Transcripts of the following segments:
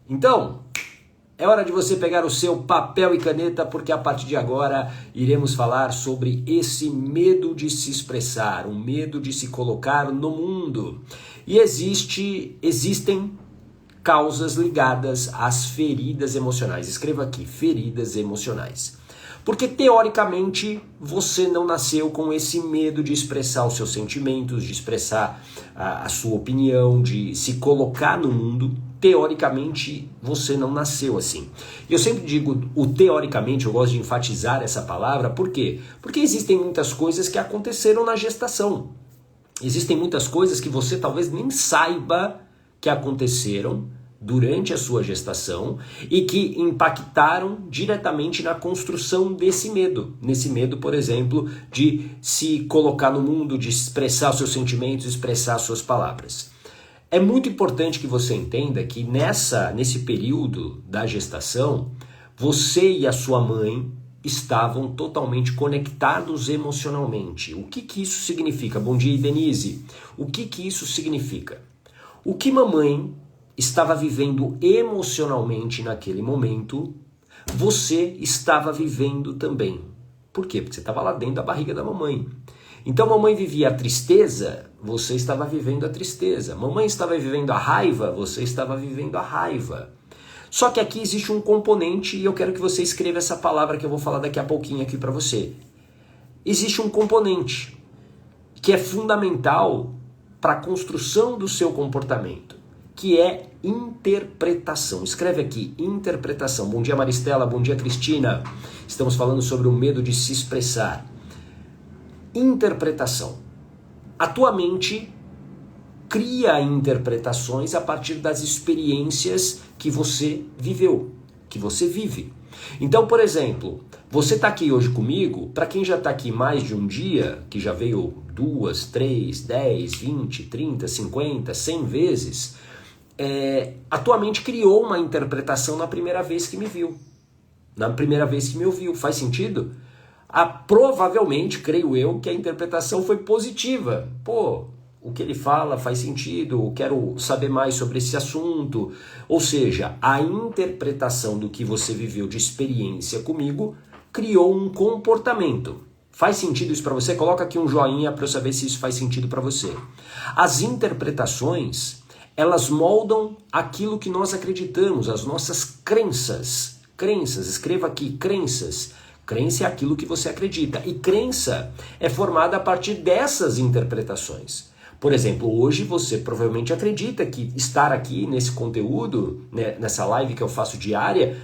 Então, é hora de você pegar o seu papel e caneta, porque a partir de agora iremos falar sobre esse medo de se expressar, um medo de se colocar no mundo. E existem causas ligadas às feridas emocionais. Escreva aqui, feridas emocionais. Porque, teoricamente, você não nasceu com esse medo de expressar os seus sentimentos, de expressar a sua opinião, de se colocar no mundo. Teoricamente, você não nasceu assim. E eu sempre digo o teoricamente, eu gosto de enfatizar essa palavra, por quê? Porque existem muitas coisas que aconteceram na gestação. Existem muitas coisas que você talvez nem saiba que aconteceram durante a sua gestação e que impactaram diretamente na construção desse medo. Nesse medo, por exemplo, de se colocar no mundo, de expressar os seus sentimentos, expressar as suas palavras. É muito importante que você entenda que nesse período da gestação, você e a sua mãe estavam totalmente conectados emocionalmente. O que isso significa? Bom dia, Denise. O que isso significa? O que mamãe estava vivendo emocionalmente naquele momento, você estava vivendo também. Por quê? Porque você estava lá dentro da barriga da mamãe. Então mamãe vivia a tristeza, você estava vivendo a tristeza. Mamãe estava vivendo a raiva, você estava vivendo a raiva. Só que aqui existe um componente, e eu quero que você escreva essa palavra que eu vou falar daqui a pouquinho aqui para você. Existe um componente que é fundamental para a construção do seu comportamento, que é interpretação. Escreve aqui, interpretação. Bom dia, Maristela. Bom dia, Cristina. Estamos falando sobre o medo de se expressar. Interpretação. A tua mente cria interpretações a partir das experiências que você viveu, que você vive. Então, por exemplo, você está aqui hoje comigo, para quem já está aqui mais de um dia, que já veio 2, 3, 10, 20, 30, 50, 100 vezes, a tua mente criou uma interpretação na primeira vez que me viu, na primeira vez que me ouviu. Faz sentido? Provavelmente, creio eu, que a interpretação foi positiva. Pô, o que ele fala faz sentido, quero saber mais sobre esse assunto. Ou seja, a interpretação do que você viveu de experiência comigo criou um comportamento. Faz sentido isso para você? Coloca aqui um joinha para eu saber se isso faz sentido para você. As interpretações, elas moldam aquilo que nós acreditamos, as nossas crenças. Crenças, escreva aqui, crenças. Crença é aquilo que você acredita. E crença é formada a partir dessas interpretações. Por exemplo, hoje você provavelmente acredita que estar aqui nesse conteúdo, né, nessa live que eu faço diária,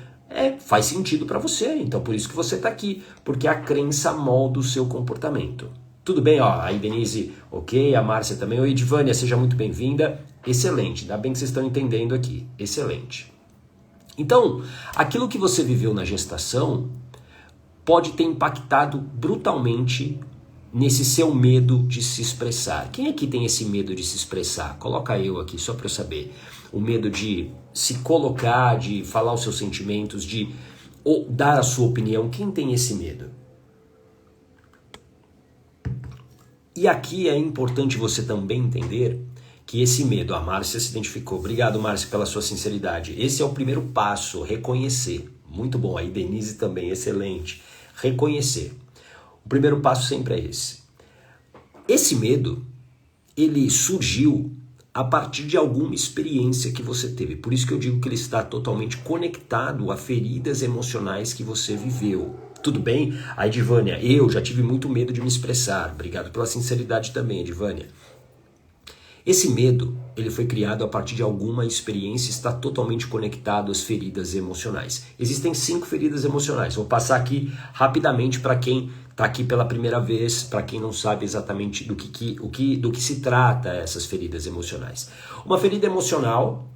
faz sentido para você. Então por isso que você está aqui, porque a crença molda o seu comportamento. Tudo bem? Ó, aí Denise, ok, a Márcia também. Oi, Edvânia, seja muito bem-vinda. Excelente, ainda bem que vocês estão entendendo aqui. Excelente. Então, aquilo que você viveu na gestação pode ter impactado brutalmente nesse seu medo de se expressar. Quem aqui tem esse medo de se expressar? Coloca eu aqui, só para eu saber. O medo de se colocar, de falar os seus sentimentos, de dar a sua opinião. Quem tem esse medo? E aqui é importante você também entender que esse medo, a Márcia se identificou. Obrigado, Márcia, pela sua sinceridade. Esse é o primeiro passo, reconhecer. Muito bom, aí Denise também, excelente. Reconhecer. O primeiro passo sempre é esse. Esse medo, ele surgiu a partir de alguma experiência que você teve. Por isso que eu digo que ele está totalmente conectado a feridas emocionais que você viveu. Tudo bem? Aí, Edvânia, eu já tive muito medo de me expressar. Obrigado pela sinceridade também, Edvânia. Esse medo, ele foi criado a partir de alguma experiência e está totalmente conectado às feridas emocionais. Existem 5 feridas emocionais. Vou passar aqui rapidamente para quem está aqui pela primeira vez, para quem não sabe exatamente do que se trata essas feridas emocionais. Uma ferida emocional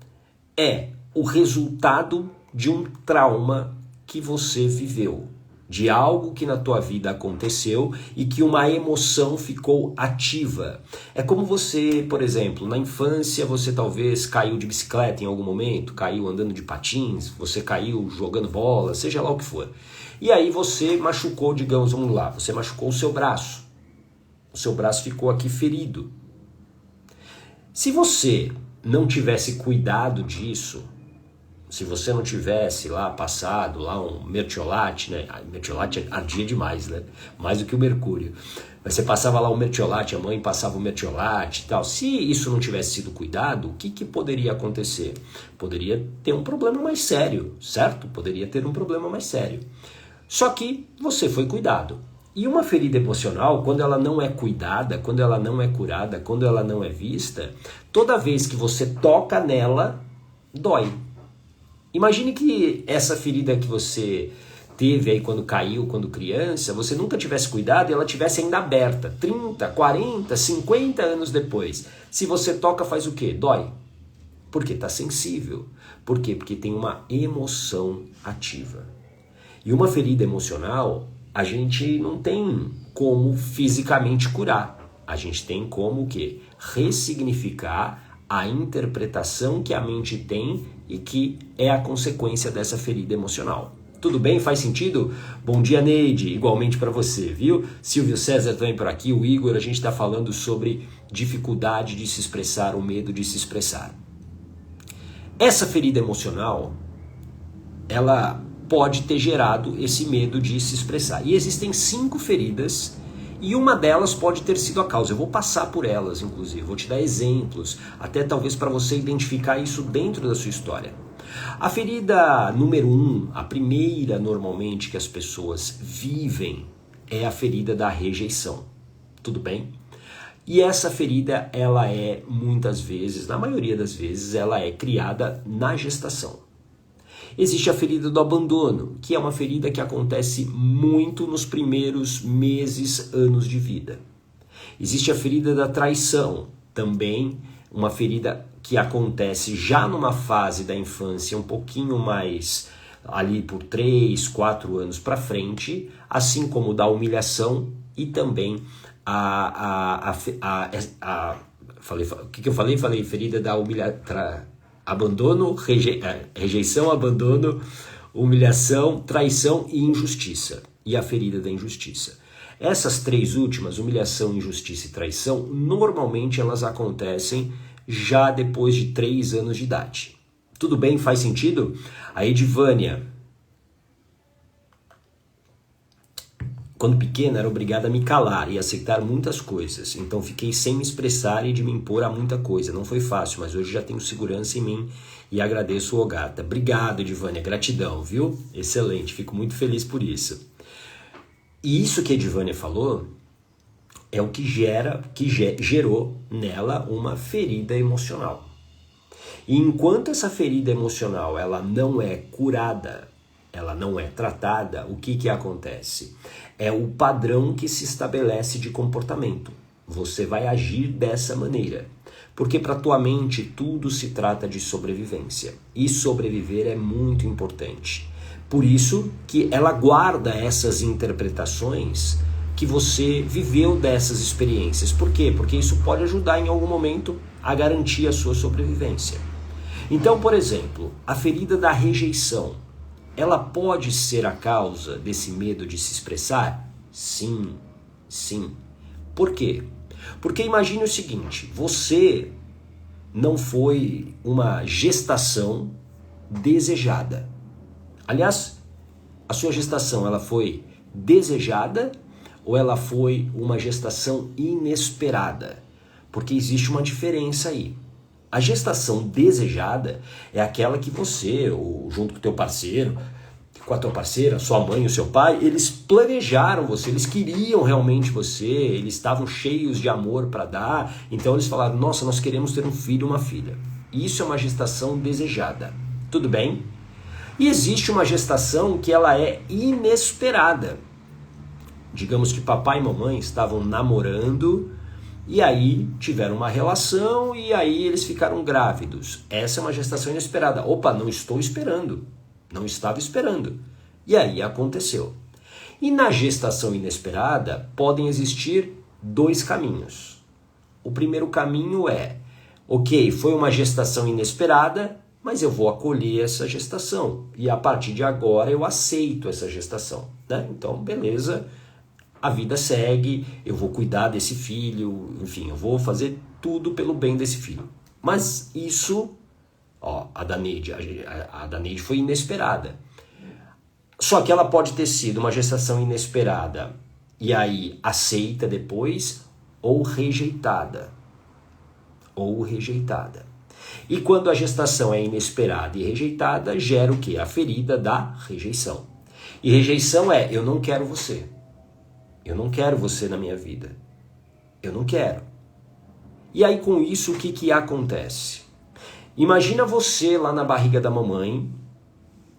é o resultado de um trauma que você viveu, de algo que na tua vida aconteceu e que uma emoção ficou ativa. É como você, por exemplo, na infância você talvez caiu de bicicleta em algum momento, caiu andando de patins, você caiu jogando bola, seja lá o que for. E aí você machucou, digamos, vamos lá, você machucou o seu braço. O seu braço ficou aqui ferido. Se você não tivesse cuidado disso, se você não tivesse lá passado lá um mertiolate, né? Mertiolate ardia demais, né? Mais do que o mercúrio. Mas você passava lá o mertiolate, a mãe passava o mertiolate e tal. Se isso não tivesse sido cuidado, o que poderia acontecer? Poderia ter um problema mais sério, certo? Poderia ter um problema mais sério. Só que você foi cuidado. E uma ferida emocional, quando ela não é cuidada, quando ela não é curada, quando ela não é vista, toda vez que você toca nela, dói. Imagine que essa ferida que você teve aí quando caiu, quando criança, você nunca tivesse cuidado e ela tivesse ainda aberta, 30, 40, 50 anos depois. Se você toca, faz o quê? Dói. Porque está sensível. Por quê? Porque tem uma emoção ativa. E uma ferida emocional, a gente não tem como fisicamente curar. A gente tem como o quê? Ressignificar a interpretação que a mente tem e que é a consequência dessa ferida emocional. Tudo bem? Faz sentido? Bom dia, Neide. Igualmente para você, viu? Silvio César também por aqui, o Igor, a gente está falando sobre dificuldade de se expressar, o medo de se expressar. Essa ferida emocional, ela pode ter gerado esse medo de se expressar. E existem 5 feridas e uma delas pode ter sido a causa. Eu vou passar por elas, inclusive, vou te dar exemplos, até talvez para você identificar isso dentro da sua história. A ferida número 1, a primeira normalmente que as pessoas vivem, é a ferida da rejeição. Tudo bem? E essa ferida, ela é muitas vezes, na maioria das vezes, ela é criada na gestação. Existe a ferida do abandono, que é uma ferida que acontece muito nos primeiros meses, anos de vida. Existe a ferida da traição, também uma ferida que acontece já numa fase da infância um pouquinho mais ali por 3, 4 anos para frente, assim como da humilhação e também o que eu falei? Falei ferida da abandono, rejeição, abandono, humilhação, traição e injustiça. E a ferida da injustiça. Essas 3 últimas, humilhação, injustiça e traição, normalmente elas acontecem já depois de 3 anos de idade. Tudo bem? Faz sentido? A Edivânia, quando pequena, era obrigada a me calar e aceitar muitas coisas. Então fiquei sem me expressar e de me impor a muita coisa. Não foi fácil, mas hoje já tenho segurança em mim e agradeço o Ogata. Obrigado, Edivânia. Gratidão, viu? Excelente. Fico muito feliz por isso. E isso que a Edivânia falou é o que gerou nela uma ferida emocional. E enquanto essa ferida emocional ela não é curada, ela não é tratada, o que acontece? É o padrão que se estabelece de comportamento. Você vai agir dessa maneira. Porque para tua mente tudo se trata de sobrevivência. E sobreviver é muito importante. Por isso que ela guarda essas interpretações que você viveu dessas experiências. Por quê? Porque isso pode ajudar em algum momento a garantir a sua sobrevivência. Então, por exemplo, a ferida da rejeição, ela pode ser a causa desse medo de se expressar? Sim, sim. Por quê? Porque imagine o seguinte, você não foi uma gestação desejada. Aliás, a sua gestação, ela foi desejada ou ela foi uma gestação inesperada? Porque existe uma diferença aí. A gestação desejada é aquela que você, ou junto com o teu parceiro, com a tua parceira, sua mãe, o seu pai, eles planejaram você, eles queriam realmente você, eles estavam cheios de amor para dar, então eles falaram, nossa, nós queremos ter um filho, uma filha. Isso é uma gestação desejada. Tudo bem? E existe uma gestação que ela é inesperada. Digamos que papai e mamãe estavam namorando e aí tiveram uma relação e aí eles ficaram grávidos. Essa é uma gestação inesperada. Opa, não estou esperando. Não estava esperando. E aí aconteceu. E na gestação inesperada podem existir 2 caminhos. O primeiro caminho é, ok, foi uma gestação inesperada, mas eu vou acolher essa gestação. E a partir de agora eu aceito essa gestação. Né? Então, beleza, a vida segue, eu vou cuidar desse filho, enfim, eu vou fazer tudo pelo bem desse filho. Mas isso Ó, a Daneide foi inesperada. Só que ela pode ter sido uma gestação inesperada e aí aceita depois ou rejeitada. Ou rejeitada. E quando a gestação é inesperada e rejeitada, gera o quê? A ferida da rejeição. E rejeição é, eu não quero você. Eu não quero você na minha vida. Eu não quero. E aí com isso, o que acontece? Imagina você lá na barriga da mamãe,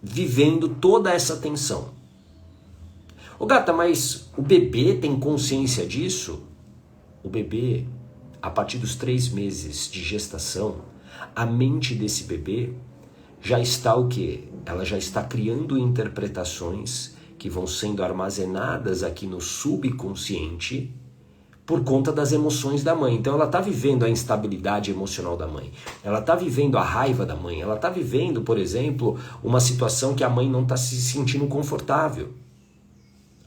vivendo toda essa tensão. Ô gata, mas o bebê tem consciência disso? O bebê, a partir dos 3 meses de gestação, a mente desse bebê já está o quê? Ela já está criando interpretações que vão sendo armazenadas aqui no subconsciente por conta das emoções da mãe. Então ela está vivendo a instabilidade emocional da mãe, ela está vivendo a raiva da mãe, ela está vivendo, por exemplo, uma situação que a mãe não está se sentindo confortável,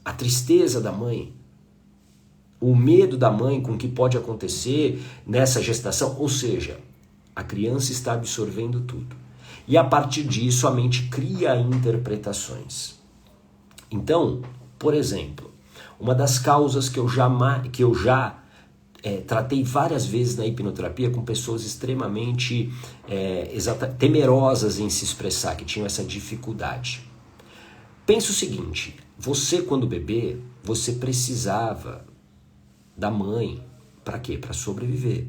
a tristeza da mãe, o medo da mãe com o que pode acontecer nessa gestação, ou seja, a criança está absorvendo tudo. E a partir disso a mente cria interpretações. Então, por exemplo, uma das causas que eu já tratei várias vezes na hipnoterapia com pessoas extremamente temerosas em se expressar, que tinham essa dificuldade. Pensa o seguinte, você quando bebê, você precisava da mãe, para quê? Para sobreviver,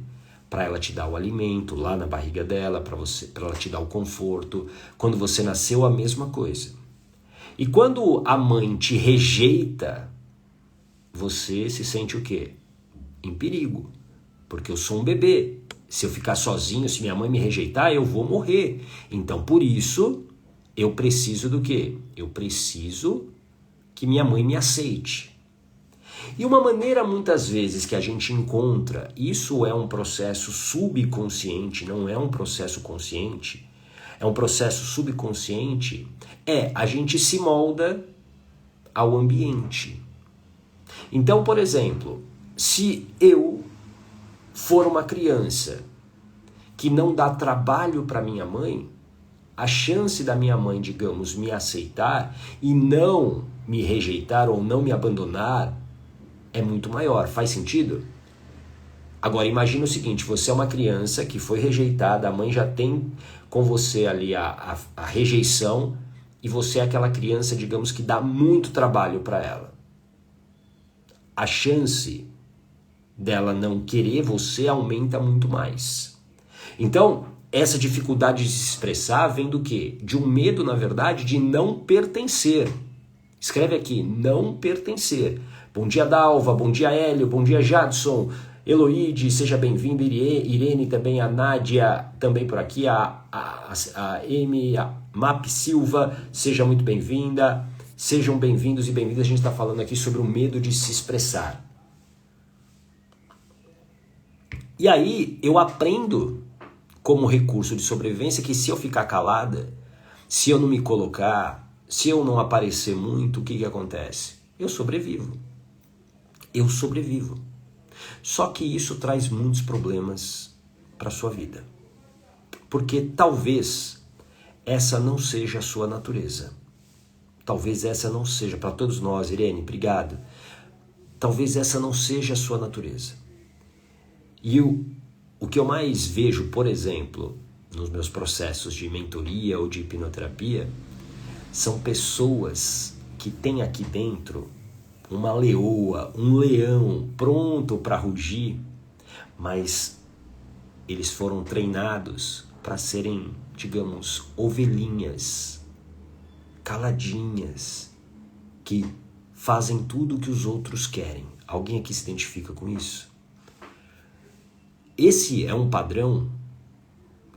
para ela te dar o alimento lá na barriga dela, para ela te dar o conforto. Quando você nasceu, a mesma coisa. E quando a mãe te rejeita, você se sente o quê? Em perigo, porque eu sou um bebê. Se eu ficar sozinho, se minha mãe me rejeitar, eu vou morrer. Então, por isso, eu preciso do quê? Eu preciso que minha mãe me aceite. E uma maneira, muitas vezes, que a gente encontra, isso é um processo subconsciente, não é um processo consciente, é um processo subconsciente, a gente se molda ao ambiente. Então, por exemplo, se eu for uma criança que não dá trabalho para minha mãe, a chance da minha mãe, digamos, me aceitar e não me rejeitar ou não me abandonar é muito maior. Faz sentido? Agora, imagina o seguinte, você é uma criança que foi rejeitada, a mãe já tem com você ali a rejeição e você é aquela criança, digamos, que dá muito trabalho para ela. A chance dela não querer você aumenta muito mais. Então, essa dificuldade de se expressar vem do quê? De um medo, na verdade, de não pertencer. Escreve aqui, não pertencer. Bom dia, Dalva, bom dia, Hélio, bom dia, Jadson, Eloide, seja bem-vindo, Irene também, a Nádia também por aqui, a Amy, a Map Silva, seja muito bem-vinda. Sejam bem-vindos e bem-vindas, a gente está falando aqui sobre o medo de se expressar. E aí eu aprendo como recurso de sobrevivência que se eu ficar calada, se eu não me colocar, se eu não aparecer muito, o que acontece? Eu sobrevivo. Eu sobrevivo. Só que isso traz muitos problemas para a sua vida. Porque talvez essa não seja a sua natureza. Talvez essa não seja, para todos nós, Irene, obrigado. Talvez essa não seja a sua natureza. E o que eu mais vejo, por exemplo, nos meus processos de mentoria ou de hipnoterapia, são pessoas que têm aqui dentro uma leoa, um leão pronto para rugir, mas eles foram treinados para serem, digamos, ovelhinhas, caladinhas, que fazem tudo o que os outros querem. Alguém aqui se identifica com isso? Esse é um padrão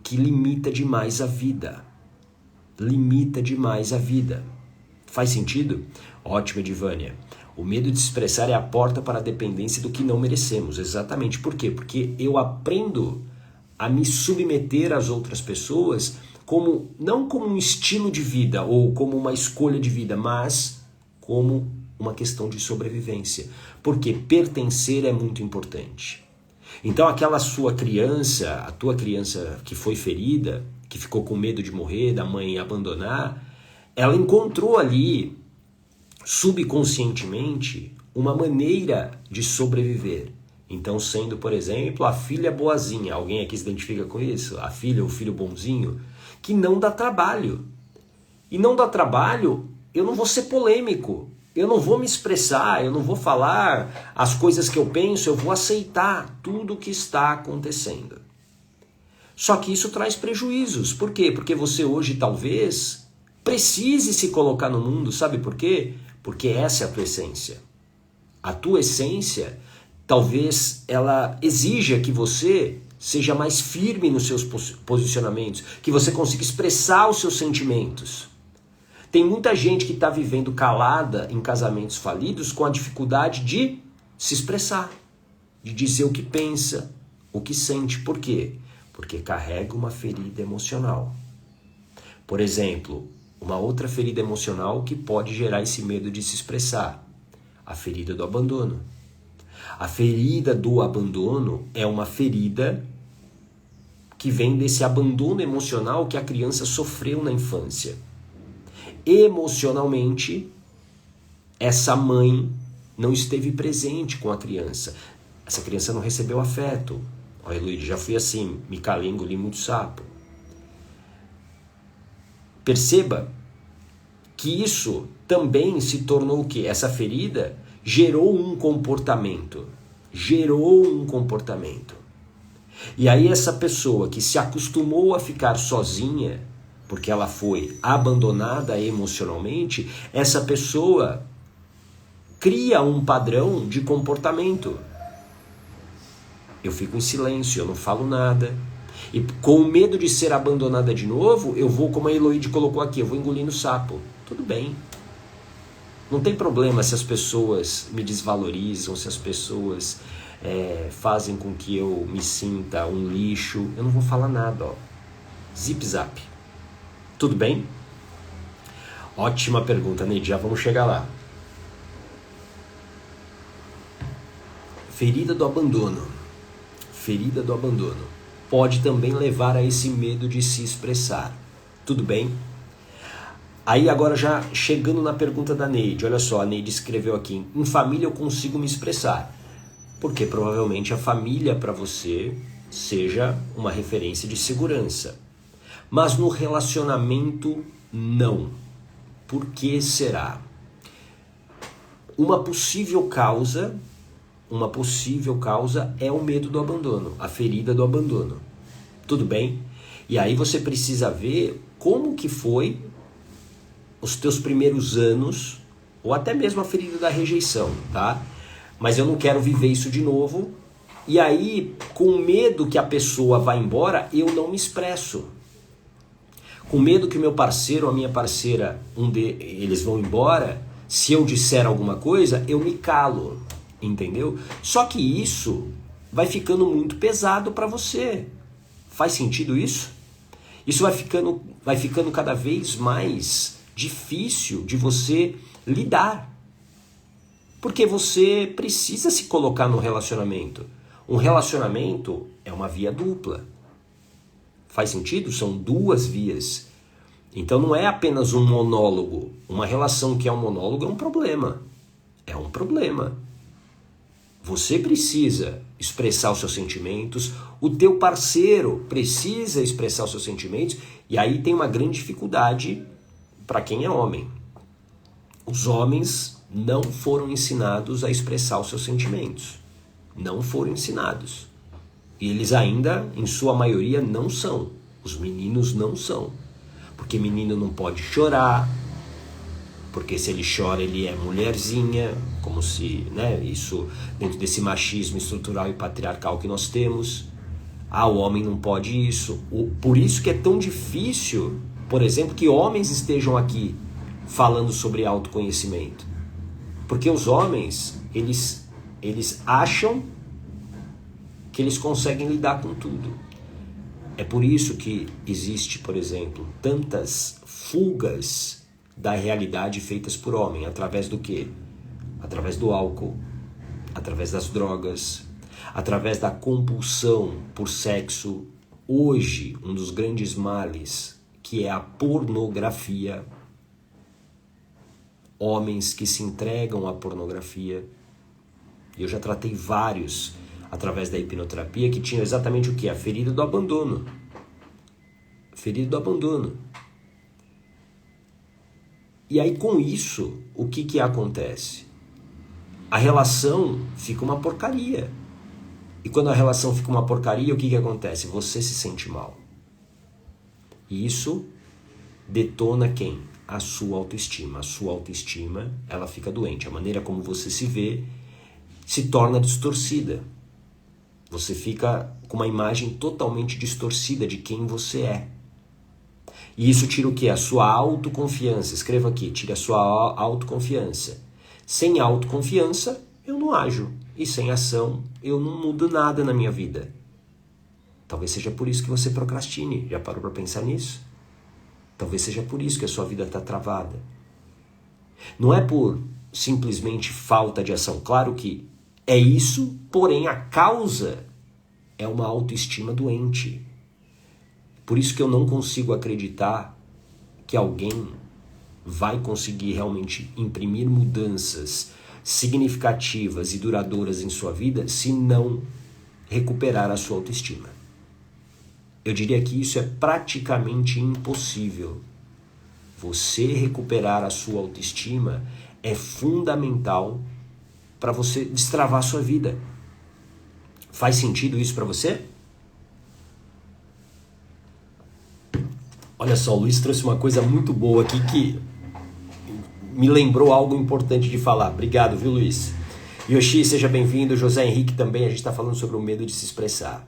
que limita demais a vida. Limita demais a vida. Faz sentido? Ótimo, Edivânia. O medo de se expressar é a porta para a dependência do que não merecemos. Exatamente. Por quê? Porque eu aprendo a me submeter às outras pessoas não como um estilo de vida ou como uma escolha de vida, mas como uma questão de sobrevivência. Porque pertencer é muito importante. Então aquela sua criança, a tua criança que foi ferida, que ficou com medo de morrer, da mãe abandonar, ela encontrou ali, subconscientemente, uma maneira de sobreviver. Então, sendo, por exemplo, a filha boazinha, alguém aqui se identifica com isso? A filha ou o filho bonzinho, que não dá trabalho. E não dá trabalho, eu não vou ser polêmico, eu não vou me expressar, eu não vou falar as coisas que eu penso, eu vou aceitar tudo o que está acontecendo. Só que isso traz prejuízos. Por quê? Porque você hoje talvez precise se colocar no mundo, sabe por quê? Porque essa é a tua essência. A tua essência, talvez ela exija que você seja mais firme nos seus posicionamentos, que você consiga expressar os seus sentimentos. Tem muita gente que está vivendo calada em casamentos falidos com a dificuldade de se expressar, de dizer o que pensa, o que sente. Por quê? Porque carrega uma ferida emocional. Por exemplo, uma outra ferida emocional que pode gerar esse medo de se expressar, a ferida do abandono. A ferida do abandono é uma ferida que vem desse abandono emocional que a criança sofreu na infância. Emocionalmente, essa mãe não esteve presente com a criança. Essa criança não recebeu afeto. Olha, Luiz, já fui assim, me calei, engoli muito sapo. Perceba que isso também se tornou o quê? Essa ferida gerou um comportamento. E aí essa pessoa que se acostumou a ficar sozinha, porque ela foi abandonada emocionalmente, essa pessoa cria um padrão de comportamento. Eu fico em silêncio, eu não falo nada. E com medo de ser abandonada de novo, eu vou, como a Eloide colocou aqui, eu vou engolindo sapo. Tudo bem. Não tem problema se as pessoas me desvalorizam, se as pessoas fazem com que eu me sinta um lixo. Eu não vou falar nada, ó. Zip zap. Tudo bem? Ótima pergunta, Neide. Já vamos chegar lá. Ferida do abandono. Ferida do abandono. Pode também levar a esse medo de se expressar. Tudo bem? Aí agora já chegando na pergunta da Neide. Olha só, a Neide escreveu aqui. Em família eu consigo me expressar. Porque provavelmente a família para você seja uma referência de segurança. Mas no relacionamento, não. Por que será? Uma possível causa é o medo do abandono, a ferida do abandono. Tudo bem? E aí você precisa ver como que foi os teus primeiros anos, ou até mesmo a ferida da rejeição, tá? Mas eu não quero viver isso de novo. E aí, com medo que a pessoa vá embora, eu não me expresso. Com medo que o meu parceiro ou a minha parceira, eles vão embora, se eu disser alguma coisa, eu me calo, entendeu? Só que isso vai ficando muito pesado para você. Faz sentido isso? Isso vai ficando cada vez mais difícil de você lidar. Porque você precisa se colocar no relacionamento. Um relacionamento é uma via dupla. Faz sentido? São duas vias. Então não é apenas um monólogo. Uma relação que é um monólogo é um problema. É um problema. Você precisa expressar os seus sentimentos, o teu parceiro precisa expressar os seus sentimentos, e aí tem uma grande dificuldade para quem é homem. Os homens não foram ensinados a expressar os seus sentimentos. Não foram ensinados. E eles ainda, em sua maioria, não são. Os meninos não são. Porque menino não pode chorar, porque se ele chora ele é mulherzinha, como se, né, isso dentro desse machismo estrutural e patriarcal que nós temos. Ah, o homem não pode isso. Por isso que é tão difícil, por exemplo, que homens estejam aqui falando sobre autoconhecimento. Porque os homens, eles acham que eles conseguem lidar com tudo. É por isso que existe, por exemplo, tantas fugas da realidade feitas por homem. Através do quê? Através do álcool, através das drogas, através da compulsão por sexo hoje um dos grandes males, que é a pornografia, homens que se entregam à pornografia, e eu já tratei vários através da hipnoterapia que tinham exatamente o que? A ferida do abandono. Ferida do abandono. E aí com isso, o que acontece? A relação fica uma porcaria. E quando a relação fica uma porcaria, o que acontece? Você se sente mal. E isso detona quem? A sua autoestima. A sua autoestima, ela fica doente. A maneira como você se vê se torna distorcida. Você fica com uma imagem totalmente distorcida de quem você é. E isso tira o quê? A sua autoconfiança. Escreva aqui, tira a sua autoconfiança. Sem autoconfiança, eu não ajo. E sem ação, eu não mudo nada na minha vida. Talvez seja por isso que você procrastine. Já parou para pensar nisso? Talvez seja por isso que a sua vida está travada. Não é por simplesmente falta de ação. Claro que é isso, porém a causa é uma autoestima doente. Por isso que eu não consigo acreditar que alguém vai conseguir realmente imprimir mudanças significativas e duradouras em sua vida se não recuperar a sua autoestima. Eu diria que isso é praticamente impossível. Você recuperar a sua autoestima é fundamental para você destravar a sua vida. Faz sentido isso para você? Olha só, o Luiz trouxe uma coisa muito boa aqui que me lembrou algo importante de falar. Obrigado, viu, Luiz? Yoshi, seja bem-vindo. José Henrique também, a gente está falando sobre o medo de se expressar.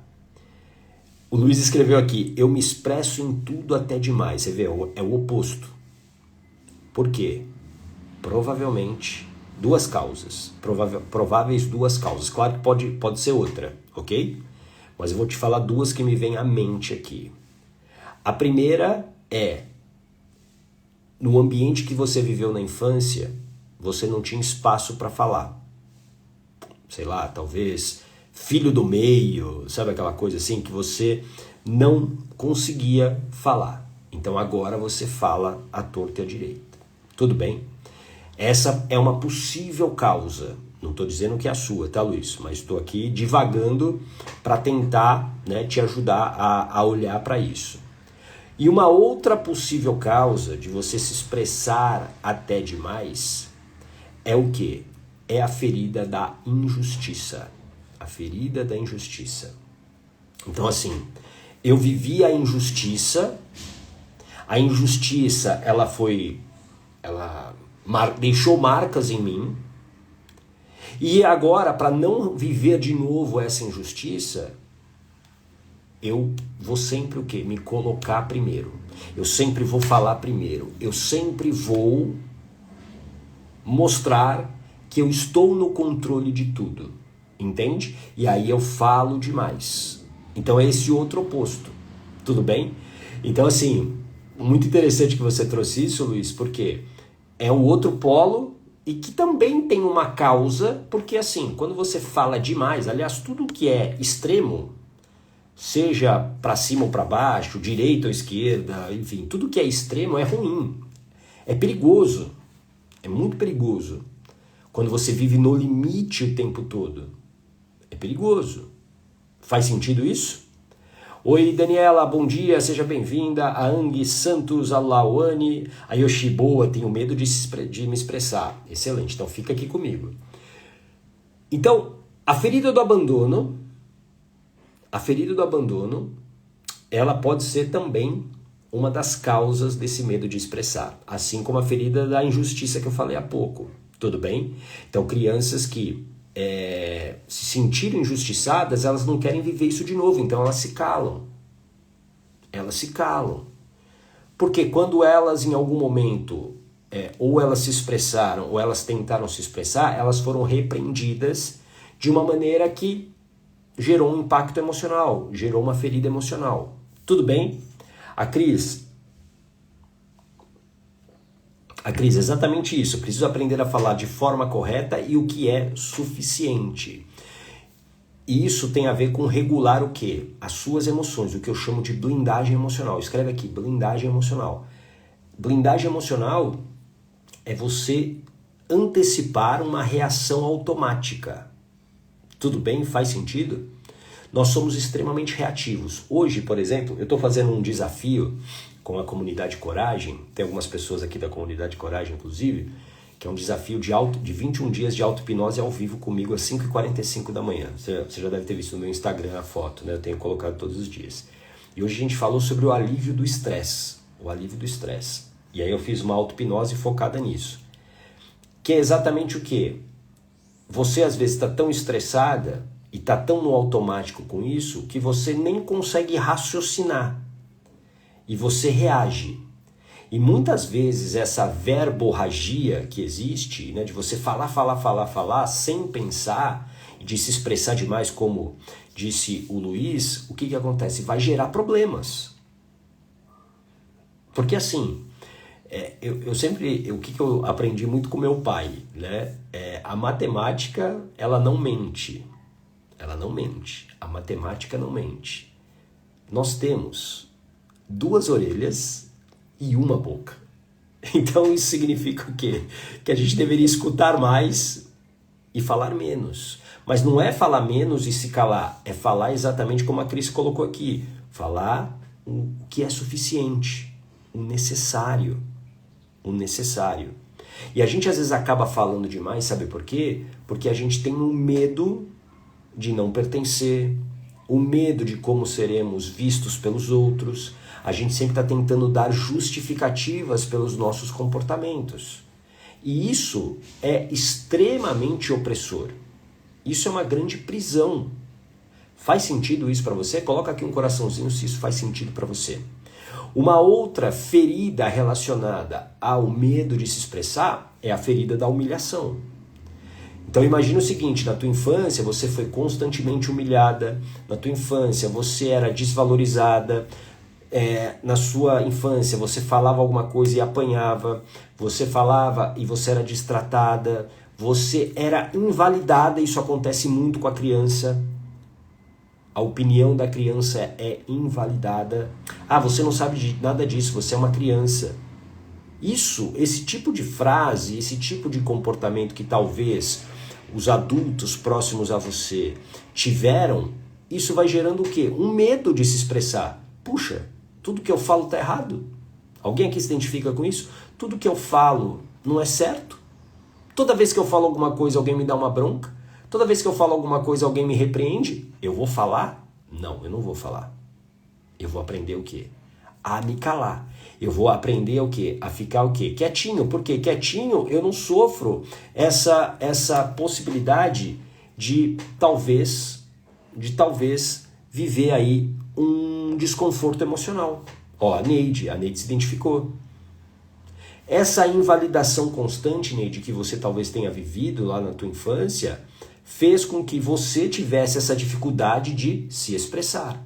O Luiz escreveu aqui, eu me expresso em tudo até demais. Você vê, é o oposto. Por quê? Provavelmente duas causas. Prováveis duas causas. Claro que pode ser outra, ok? Mas eu vou te falar duas que me vêm à mente aqui. A primeira é, no ambiente que você viveu na infância, você não tinha espaço para falar. Sei lá, talvez filho do meio, sabe aquela coisa assim que você não conseguia falar. Então agora você fala à torta e à direita. Tudo bem? Essa é uma possível causa. Não estou dizendo que é a sua, tá, Luiz? Mas estou aqui divagando para tentar, né, te ajudar a olhar para isso. E uma outra possível causa de você se expressar até demais é o quê? É a ferida da injustiça. A ferida da injustiça. Então, assim, eu vivi a injustiça, ela deixou marcas em mim, e agora, para não viver de novo essa injustiça, eu vou sempre o quê? Me colocar primeiro. Eu sempre vou falar primeiro. Eu sempre vou mostrar que eu estou no controle de tudo. Entende? E aí eu falo demais. Então é esse outro oposto. Tudo bem? Então assim, muito interessante que você trouxe isso, Luiz, porque é o outro polo e que também tem uma causa, porque assim, quando você fala demais, aliás, tudo que é extremo, seja para cima ou para baixo, direita ou esquerda, enfim, tudo que é extremo é ruim, é perigoso, é muito perigoso. Quando você vive no limite o tempo todo, é perigoso. Faz sentido isso? Oi, Daniela, bom dia, seja bem-vinda. A Ang Santos, a Lawane, a Yoshiboa, tenho medo de me expressar. Excelente, então fica aqui comigo. Então, a ferida do abandono, ela pode ser também uma das causas desse medo de expressar, assim como a ferida da injustiça que eu falei há pouco, tudo bem? Então, crianças que se sentiram injustiçadas, elas não querem viver isso de novo, então elas se calam. Porque quando elas, em algum momento, ou elas se expressaram, ou elas tentaram se expressar, elas foram repreendidas de uma maneira que gerou um impacto emocional, gerou uma ferida emocional. Tudo bem? A Cris, exatamente isso. Eu preciso aprender a falar de forma correta e o que é suficiente. E isso tem a ver com regular o quê? As suas emoções, o que eu chamo de blindagem emocional. Escreve aqui, blindagem emocional. Blindagem emocional é você antecipar uma reação automática. Tudo bem? Faz sentido? Nós somos extremamente reativos. Hoje, por exemplo, eu estou fazendo um desafio com a comunidade Coragem, tem algumas pessoas aqui da comunidade Coragem, inclusive, que é um desafio de 21 dias de auto-hipnose ao vivo comigo às 5h45 da manhã. Você já deve ter visto no meu Instagram a foto, né? Eu tenho colocado todos os dias. E hoje a gente falou sobre o alívio do estresse. O alívio do estresse. E aí eu fiz uma auto-hipnose focada nisso. Que é exatamente o quê? Você às vezes está tão estressada e está tão no automático com isso que você nem consegue raciocinar. E você reage. E muitas vezes essa verborragia que existe, né, de você falar, sem pensar, e de se expressar demais, como disse o Luiz, o que acontece? Vai gerar problemas. Porque assim, o que eu aprendi muito com meu pai, né? A matemática, ela não mente. Ela não mente. A matemática não mente. Nós temos 2 orelhas e uma boca. Então isso significa o quê? Que a gente deveria escutar mais e falar menos. Mas não é falar menos e se calar, é falar exatamente como a Cris colocou aqui. Falar o que é suficiente, o necessário. O necessário. E a gente às vezes acaba falando demais, sabe por quê? Porque a gente tem um medo de não pertencer, o medo de como seremos vistos pelos outros. A gente sempre está tentando dar justificativas pelos nossos comportamentos. E isso é extremamente opressor. Isso é uma grande prisão. Faz sentido isso para você? Coloca aqui um coraçãozinho se isso faz sentido para você. Uma outra ferida relacionada ao medo de se expressar é a ferida da humilhação. Então imagina o seguinte, na tua infância você foi constantemente humilhada, na tua infância você era desvalorizada, na sua infância você falava alguma coisa e apanhava, você falava e você era destratada, você era invalidada, isso acontece muito com a criança. A opinião da criança é invalidada. Ah, você não sabe de nada disso, você é uma criança. Esse tipo de frase, esse tipo de comportamento que talvez os adultos próximos a você tiveram, isso vai gerando o quê? Um medo de se expressar. Puxa, tudo que eu falo está errado. Alguém aqui se identifica com isso? Tudo que eu falo não é certo? Toda vez que eu falo alguma coisa, alguém me dá uma bronca? Toda vez que eu falo alguma coisa, alguém me repreende? Eu vou falar? Não, eu não vou falar. Eu vou aprender o quê? A me calar. Eu vou aprender o quê? A ficar o quê? Quietinho. Por quê? Quietinho eu não sofro essa possibilidade de talvez viver aí um desconforto emocional. Ó, a Neide se identificou. Essa invalidação constante, Neide, que você talvez tenha vivido lá na tua infância, fez com que você tivesse essa dificuldade de se expressar.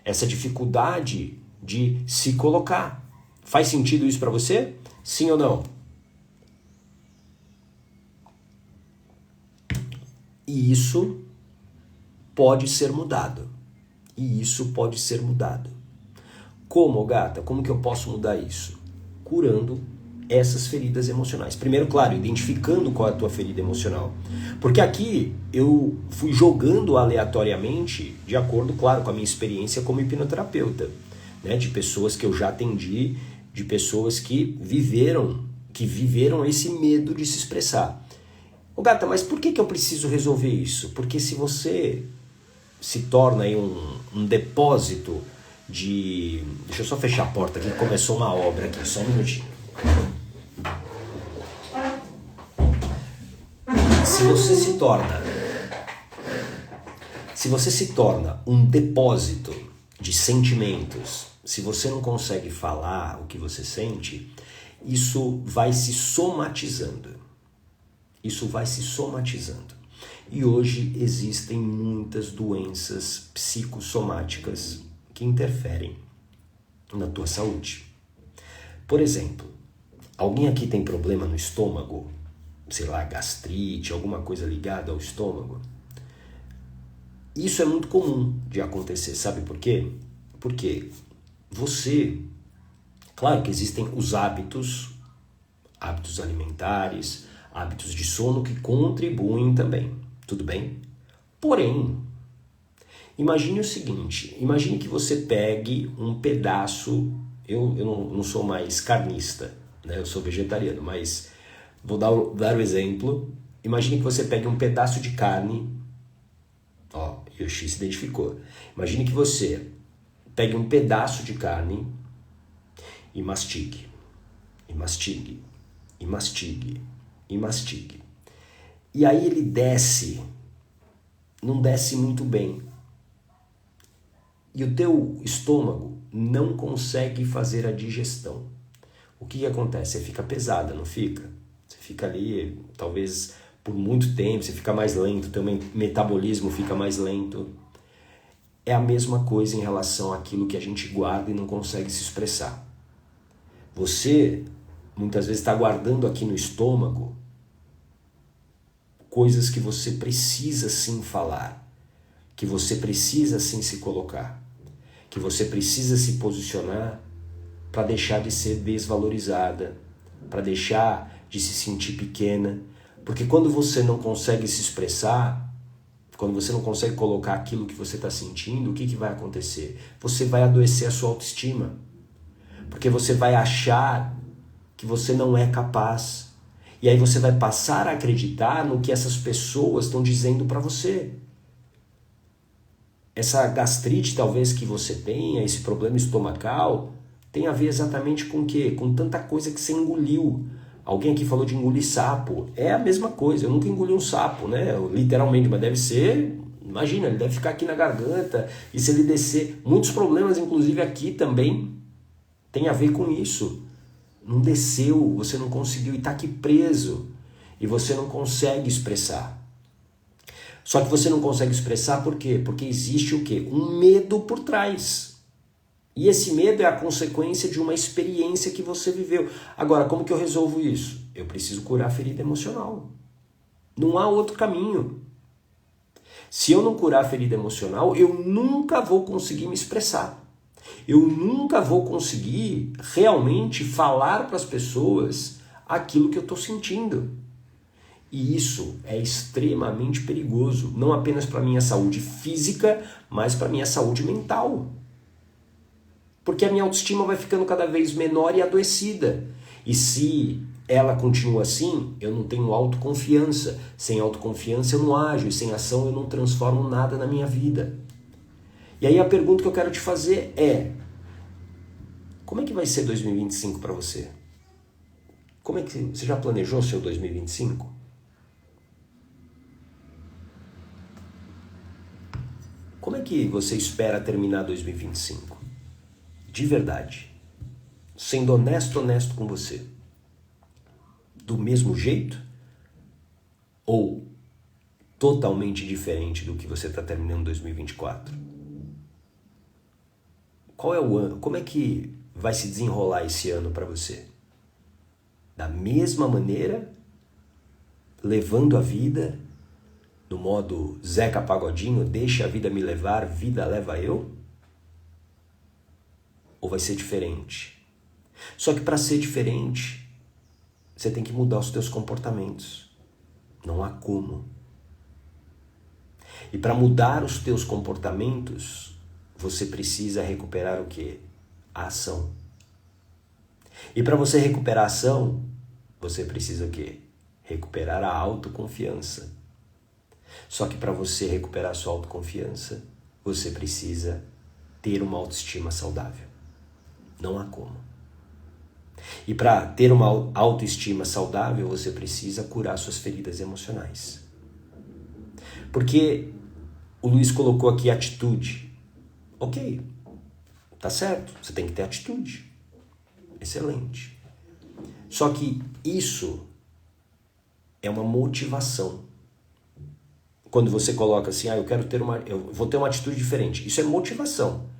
Essa dificuldade de se colocar. Faz sentido isso para você? Sim ou não? E isso pode ser mudado. Como, gata? Como que eu posso mudar isso? Curando essas feridas emocionais. Primeiro, claro, identificando qual é a tua ferida emocional. Porque aqui eu fui jogando aleatoriamente, de acordo, claro, com a minha experiência como hipnoterapeuta, né? De pessoas que eu já atendi, de pessoas que viveram esse medo de se expressar. Ô gata, mas por que eu preciso resolver isso? Porque se você se torna aí um depósito de... Deixa eu só fechar a porta aqui, começou uma obra aqui, só um minutinho. Se você se torna um depósito de sentimentos, se você não consegue falar o que você sente, isso vai se somatizando. E hoje existem muitas doenças psicossomáticas que interferem na tua saúde. Por exemplo, alguém aqui tem problema no estômago? Sei lá, gastrite, alguma coisa ligada ao estômago? Isso é muito comum de acontecer, sabe por quê? Porque você, claro que existem os hábitos alimentares, hábitos de sono que contribuem também, tudo bem? Porém, imagine o seguinte, imagine que você pegue um pedaço, eu não sou mais carnista, né? Eu sou vegetariano, mas vou dar o exemplo, imagine que você pegue um pedaço de carne, ó, Yoshi se identificou, imagine que você pegue um pedaço de carne e mastigue, e mastigue, e mastigue, e mastigue. E aí ele desce, não desce muito bem. E o teu estômago não consegue fazer a digestão. O que acontece? Você fica pesada, não fica? Você fica ali, talvez por muito tempo, você fica mais lento, teu metabolismo fica mais lento. É a mesma coisa em relação àquilo que a gente guarda e não consegue se expressar. Você, muitas vezes, está guardando aqui no estômago coisas que você precisa sim falar, que você precisa sim se colocar, que você precisa se posicionar para deixar de ser desvalorizada, para deixar de se sentir pequena, porque quando você não consegue se expressar, quando você não consegue colocar aquilo que você está sentindo, o que vai acontecer? Você vai adoecer a sua autoestima, porque você vai achar que você não é capaz, e aí você vai passar a acreditar no que essas pessoas estão dizendo para você. Essa gastrite talvez que você tenha, esse problema estomacal, tem a ver exatamente com o quê? Com tanta coisa que você engoliu. Alguém aqui falou de engolir sapo. É a mesma coisa, eu nunca engoli um sapo, né? Literalmente, mas deve ser, imagina, ele deve ficar aqui na garganta, e se ele descer, muitos problemas, inclusive aqui também, tem a ver com isso. Não desceu, você não conseguiu, e está aqui preso, e você não consegue expressar. Só que você não consegue expressar por quê? Porque existe o quê? Um medo por trás. E esse medo é a consequência de uma experiência que você viveu. Agora, como que eu resolvo isso? Eu preciso curar a ferida emocional. Não há outro caminho. Se eu não curar a ferida emocional, eu nunca vou conseguir me expressar. Eu nunca vou conseguir realmente falar para as pessoas aquilo que eu estou sentindo. E isso é extremamente perigoso, não apenas para a minha saúde física, mas para a minha saúde mental. Porque a minha autoestima vai ficando cada vez menor e adoecida. E se ela continua assim, eu não tenho autoconfiança. Sem autoconfiança eu não ajo, e sem ação eu não transformo nada na minha vida. E aí a pergunta que eu quero te fazer é: como é que vai ser 2025 para você? Como é que você já planejou o seu 2025? Como é que você espera terminar 2025? De verdade. Sendo honesto com você. Do mesmo jeito? Ou totalmente diferente do que você está terminando 2024? Qual é o ano? Como é que vai se desenrolar esse ano para você? Da mesma maneira, levando a vida no modo Zeca Pagodinho, deixa a vida me levar, vida leva eu? Ou vai ser diferente? Só que para ser diferente, você tem que mudar os teus comportamentos. Não há como. E para mudar os teus comportamentos, você precisa recuperar o quê? A ação. E para você recuperar a ação, você precisa o quê? Recuperar a autoconfiança. Só que para você recuperar a sua autoconfiança, você precisa ter uma autoestima saudável. Não há como. E para ter uma autoestima saudável, você precisa curar suas feridas emocionais. Porque o Luiz colocou aqui atitude. Ok, tá certo, você tem que ter atitude. Excelente. Só que isso é uma motivação. Quando você coloca assim, eu vou ter uma atitude diferente. Isso é motivação.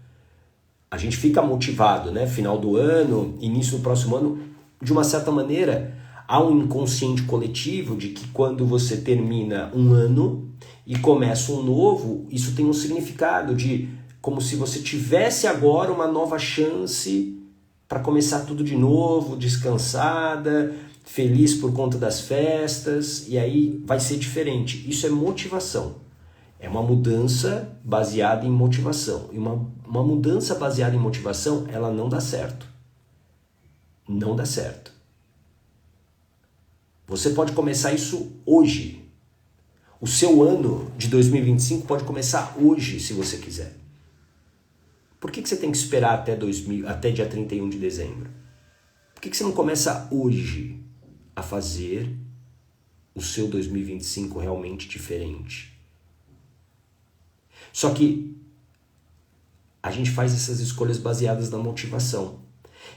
A gente fica motivado, né? Final do ano, início do próximo ano, de uma certa maneira, Há um inconsciente coletivo de que quando você termina um ano e começa um novo, isso tem um significado de como se você tivesse agora uma nova chance para começar tudo de novo, descansada, feliz por conta das festas, e aí vai ser diferente. Isso é motivação. É uma mudança baseada em motivação. E uma mudança baseada em motivação, ela não dá certo. Não dá certo. Você pode começar isso hoje. O seu ano de 2025 pode começar hoje, se você quiser. Por que você tem que esperar até dia 31 de dezembro? Por que você não começa hoje a fazer o seu 2025 realmente diferente? Só que a gente faz essas escolhas baseadas na motivação.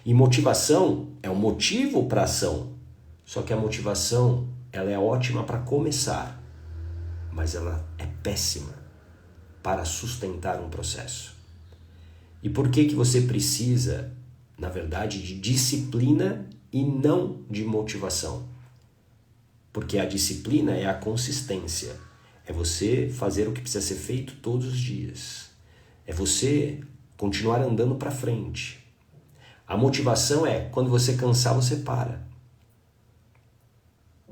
E motivação é um motivo para ação. Só que a motivação, ela é ótima para começar, mas ela é péssima para sustentar um processo. E por que você precisa, na verdade, de disciplina e não de motivação? Porque a disciplina é a consistência. É você fazer o que precisa ser feito todos os dias. É você continuar andando para frente. A motivação é, quando você cansar, você para.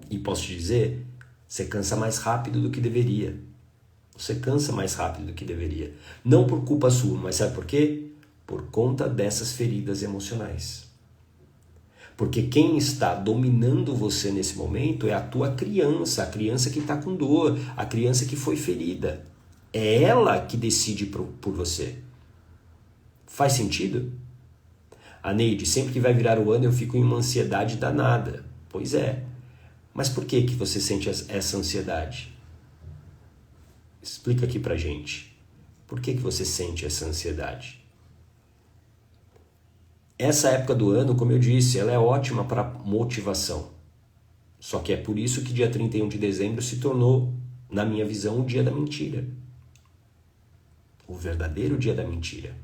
E posso te dizer, você cansa mais rápido do que deveria. Você cansa mais rápido do que deveria. Não por culpa sua, mas sabe por quê? Por conta dessas feridas emocionais. Porque quem está dominando você nesse momento é a tua criança, a criança que está com dor, a criança que foi ferida. É ela que decide por você. Faz sentido? A Neide, sempre que vai virar o ano eu fico em uma ansiedade danada. Pois é. Mas por que você sente essa ansiedade? Explica aqui pra gente. Por que você sente essa ansiedade? Essa época do ano, como eu disse, ela é ótima para motivação. Só que é por isso que dia 31 de dezembro se tornou, na minha visão, o dia da mentira. O verdadeiro dia da mentira.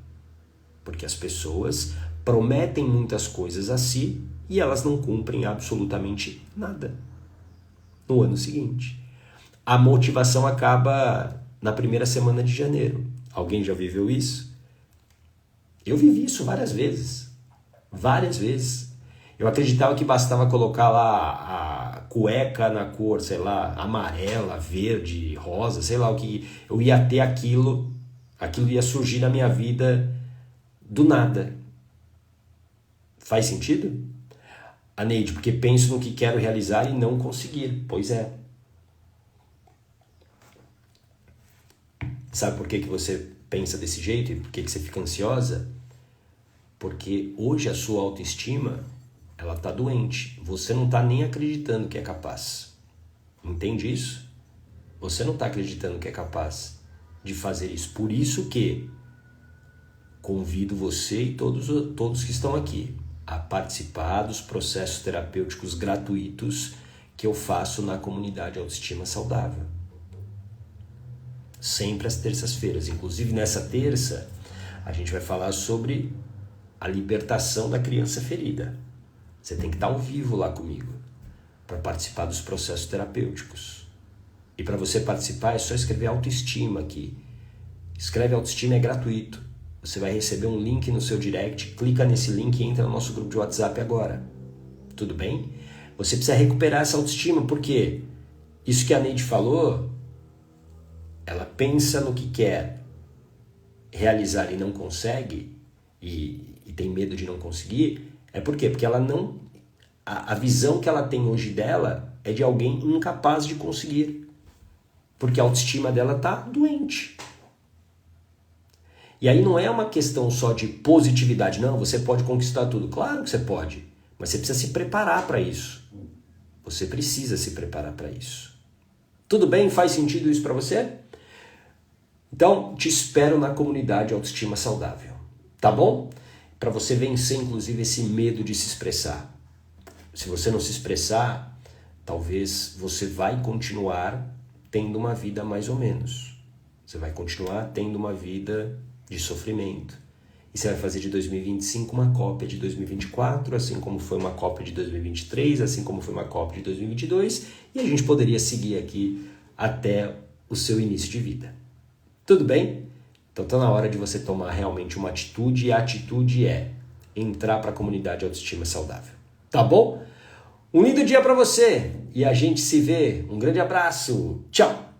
Porque as pessoas prometem muitas coisas a si e elas não cumprem absolutamente nada no ano seguinte. A motivação acaba na primeira semana de janeiro. Alguém já viveu isso? Eu vivi isso várias vezes. Várias vezes. Eu acreditava que bastava colocar lá a cueca na cor, sei lá, amarela, verde, rosa, sei lá o que. Eu ia ter aquilo ia surgir na minha vida do nada. Faz sentido? A Neide, porque penso no que quero realizar e não conseguir. Pois é. Sabe por que você pensa desse jeito e por que você fica ansiosa? Porque hoje a sua autoestima, ela está doente. Você não está nem acreditando que é capaz. Entende isso? Você não está acreditando que é capaz de fazer isso. Por isso que convido você e todos que estão aqui a participar dos processos terapêuticos gratuitos que eu faço na comunidade Autoestima Saudável. Sempre às terças-feiras. Inclusive nessa terça, a gente vai falar sobre a libertação da criança ferida. Você tem que estar ao vivo lá comigo para participar dos processos terapêuticos. E para você participar é só escrever autoestima aqui. Escreve autoestima, é gratuito. Você vai receber um link no seu direct, clica nesse link e entra no nosso grupo de WhatsApp agora. Tudo bem? Você precisa recuperar essa autoestima, porque isso que a Neide falou, ela pensa no que quer realizar e não consegue, e tem medo de não conseguir, é por quê? Porque ela não... A visão que ela tem hoje dela é de alguém incapaz de conseguir. Porque a autoestima dela está doente. E aí não é uma questão só de positividade. Não, você pode conquistar tudo. Claro que você pode. Mas você precisa se preparar para isso. Você precisa se preparar para isso. Tudo bem? Faz sentido isso para você? Então, te espero na comunidade Autoestima Saudável. Tá bom? Para você vencer, inclusive, esse medo de se expressar. Se você não se expressar, talvez você vai continuar tendo uma vida mais ou menos. Você vai continuar tendo uma vida de sofrimento. E você vai fazer de 2025 uma cópia de 2024, assim como foi uma cópia de 2023, assim como foi uma cópia de 2022, e a gente poderia seguir aqui até o seu início de vida. Tudo bem? Então está na hora de você tomar realmente uma atitude, e a atitude é entrar para a comunidade Autoestima Saudável. Tá bom? Um lindo dia para você e a gente se vê. Um grande abraço. Tchau!